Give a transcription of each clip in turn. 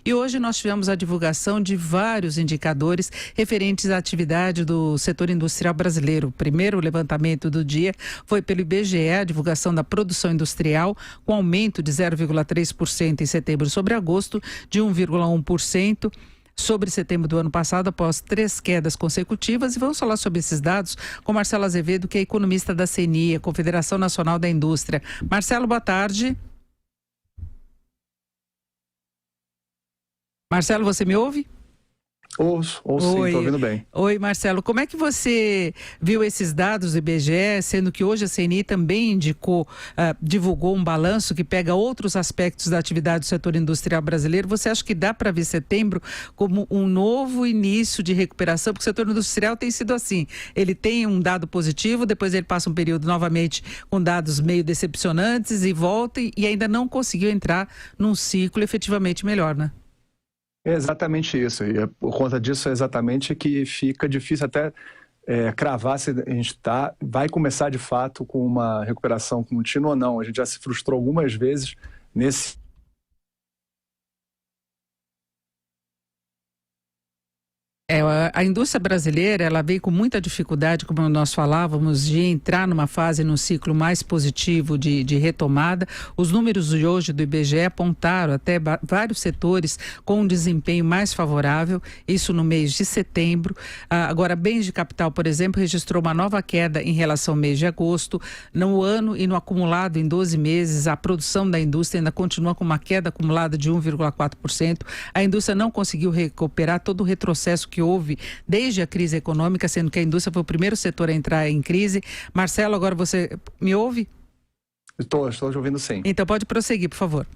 E hoje nós tivemos a divulgação de vários indicadores referentes à atividade do setor industrial brasileiro. O primeiro levantamento do dia foi pelo IBGE, a divulgação da produção industrial, com aumento de 0,3% em setembro sobre agosto, de 1,1% sobre setembro do ano passado, após 3 quedas consecutivas. E vamos falar sobre esses dados com Marcelo Azevedo, que é economista da CNI, a Confederação Nacional da Indústria. Marcelo, boa tarde. Marcelo, você me ouve? Ouço sim, estou ouvindo bem. Oi, Marcelo, como é que você viu esses dados do IBGE, sendo que hoje a CNI também divulgou um balanço que pega outros aspectos da atividade do setor industrial brasileiro? Você acha que dá para ver setembro como um novo início de recuperação? Porque o setor industrial tem sido assim, ele tem um dado positivo, depois ele passa um período novamente com dados meio decepcionantes e volta e ainda não conseguiu entrar num ciclo efetivamente melhor, né? É exatamente isso, e por conta disso é exatamente que fica difícil até cravar se a gente vai começar de fato com uma recuperação contínua ou não. A gente já se frustrou algumas vezes nesse... A indústria brasileira, ela veio com muita dificuldade, como nós falávamos, de entrar numa fase, num ciclo mais positivo de retomada. Os números de hoje do IBGE apontaram até vários setores com um desempenho mais favorável, isso no mês de setembro. Agora, bens de capital, por exemplo, registrou uma nova queda em relação ao mês de agosto. No ano e no acumulado em 12 meses, a produção da indústria ainda continua com uma queda acumulada de 1,4%. A indústria não conseguiu recuperar todo o retrocesso que houve desde a crise econômica, sendo que a indústria foi o primeiro setor a entrar em crise. Marcelo, agora você me ouve? Estou te ouvindo sim. Então pode prosseguir, por favor.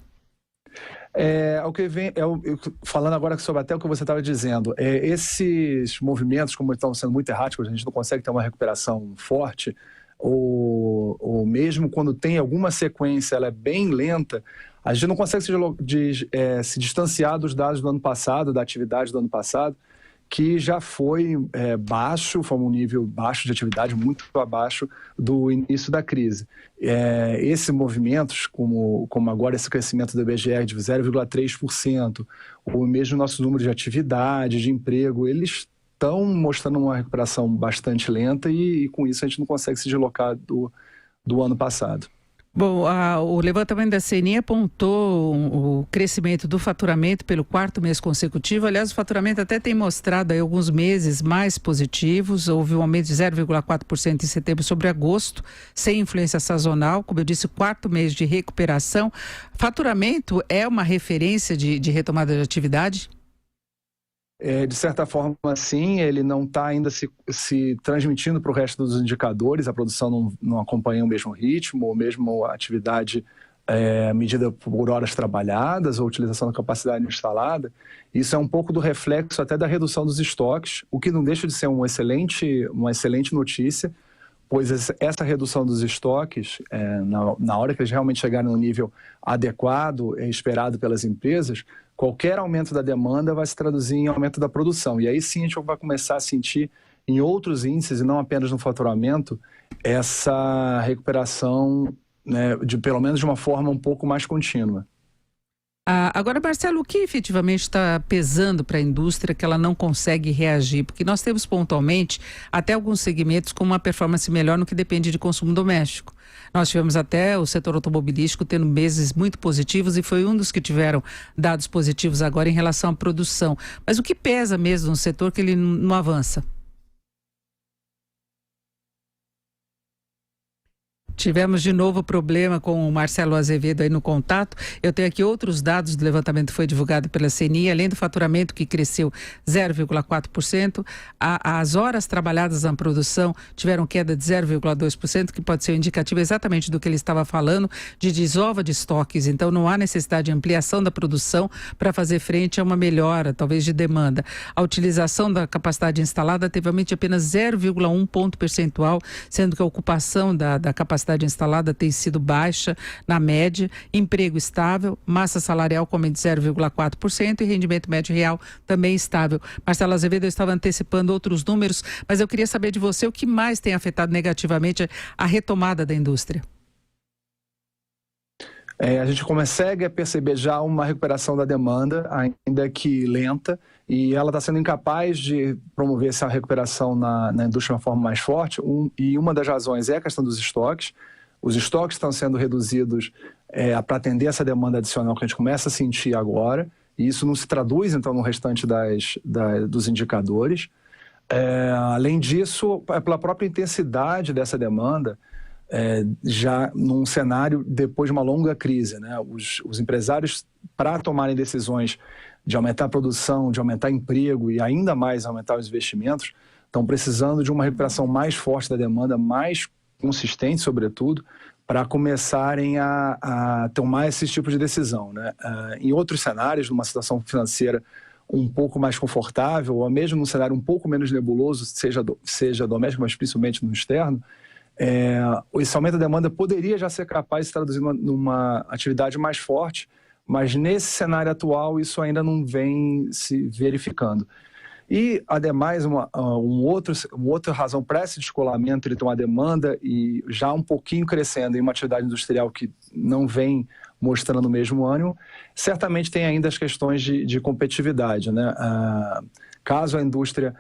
Falando agora sobre até o que você estava dizendo, esses movimentos, como estão sendo muito erráticos, a gente não consegue ter uma recuperação forte, ou mesmo quando tem alguma sequência, ela é bem lenta, a gente não consegue se distanciar dos dados do ano passado, da atividade do ano passado, que já foi baixo, foi um nível baixo de atividade, muito abaixo do início da crise. Esses movimentos, como agora esse crescimento do IBGE de 0,3%, ou mesmo nosso número de atividade, de emprego, eles estão mostrando uma recuperação bastante lenta e com isso a gente não consegue se deslocar do ano passado. Bom, o levantamento da CNI apontou o crescimento do faturamento pelo 4º mês consecutivo. Aliás, o faturamento até tem mostrado aí alguns meses mais positivos. Houve um aumento de 0,4% em setembro sobre agosto, sem influência sazonal. Como eu disse, 4º mês de recuperação. Faturamento é uma referência de retomada de atividade? De certa forma, sim, ele não está ainda se transmitindo para o resto dos indicadores, a produção não acompanha o mesmo ritmo, ou mesmo a atividade medida por horas trabalhadas, ou utilização da capacidade instalada. Isso é um pouco do reflexo até da redução dos estoques, o que não deixa de ser uma excelente notícia, pois essa redução dos estoques, na hora que eles realmente chegarem no nível adequado, esperado pelas empresas, qualquer aumento da demanda vai se traduzir em aumento da produção. E aí sim a gente vai começar a sentir em outros índices, e não apenas no faturamento, essa recuperação, né, pelo menos de uma forma um pouco mais contínua. Agora, Marcelo, o que efetivamente está pesando para a indústria que ela não consegue reagir? Porque nós temos pontualmente até alguns segmentos com uma performance melhor no que depende de consumo doméstico. Nós tivemos até o setor automobilístico tendo meses muito positivos e foi um dos que tiveram dados positivos agora em relação à produção. Mas o que pesa mesmo no setor que ele não avança? Tivemos de novo problema com o Marcelo Azevedo aí no contato. Eu tenho aqui outros dados do levantamento que foi divulgado pela CNI, além do faturamento que cresceu 0,4%, as horas trabalhadas na produção tiveram queda de 0,2%, que pode ser um indicativo exatamente do que ele estava falando, de desova de estoques. Então não há necessidade de ampliação da produção para fazer frente a uma melhora, talvez, de demanda. A utilização da capacidade instalada teve aumento de apenas 0,1 ponto percentual, sendo que a ocupação da capacidade instalada tem sido baixa na média, emprego estável, massa salarial com aumento de 0,4% e rendimento médio real também estável. Marcelo Azevedo, eu estava antecipando outros números, mas eu queria saber de você o que mais tem afetado negativamente a retomada da indústria. A gente consegue perceber já uma recuperação da demanda, ainda que lenta, e ela está sendo incapaz de promover essa recuperação na indústria de uma forma mais forte, e uma das razões é a questão dos estoques. Os estoques estão sendo reduzidos para atender essa demanda adicional que a gente começa a sentir agora, e isso não se traduz, então, no restante dos indicadores. Além disso, pela própria intensidade dessa demanda, já num cenário depois de uma longa crise, né? Os empresários, para tomarem decisões de aumentar a produção, de aumentar emprego e ainda mais aumentar os investimentos, estão precisando de uma recuperação mais forte da demanda, mais consistente, sobretudo, para começarem a tomar esse tipo de decisão, né? Em outros cenários, numa situação financeira um pouco mais confortável, ou mesmo num cenário um pouco menos nebuloso, seja doméstico, mas principalmente no externo, esse aumento da demanda poderia já ser capaz de se traduzir numa atividade mais forte, mas nesse cenário atual isso ainda não vem se verificando. E, ademais, uma outra razão para esse descolamento entre uma demanda e já um pouquinho crescendo em uma atividade industrial que não vem mostrando o mesmo ânimo, certamente tem ainda as questões de competitividade, né? Caso a indústria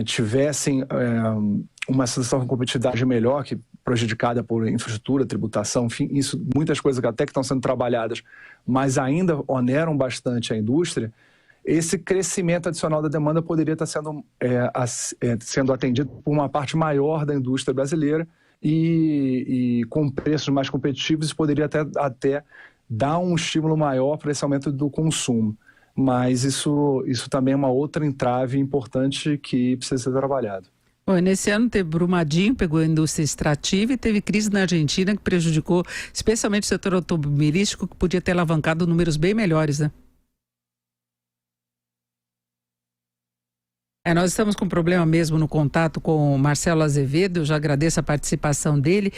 tivesse uma situação de competitividade melhor, que prejudicada por infraestrutura, tributação, enfim, isso, muitas coisas que até que estão sendo trabalhadas, mas ainda oneram bastante a indústria, esse crescimento adicional da demanda poderia estar sendo atendido por uma parte maior da indústria brasileira e com preços mais competitivos poderia até dar um estímulo maior para esse aumento do consumo. Mas isso também é uma outra entrave importante que precisa ser trabalhado. Bom, nesse ano teve Brumadinho, pegou a indústria extrativa e teve crise na Argentina que prejudicou especialmente o setor automobilístico, que podia ter alavancado números bem melhores, né? Nós estamos com um problema mesmo no contato com o Marcelo Azevedo, eu já agradeço a participação dele.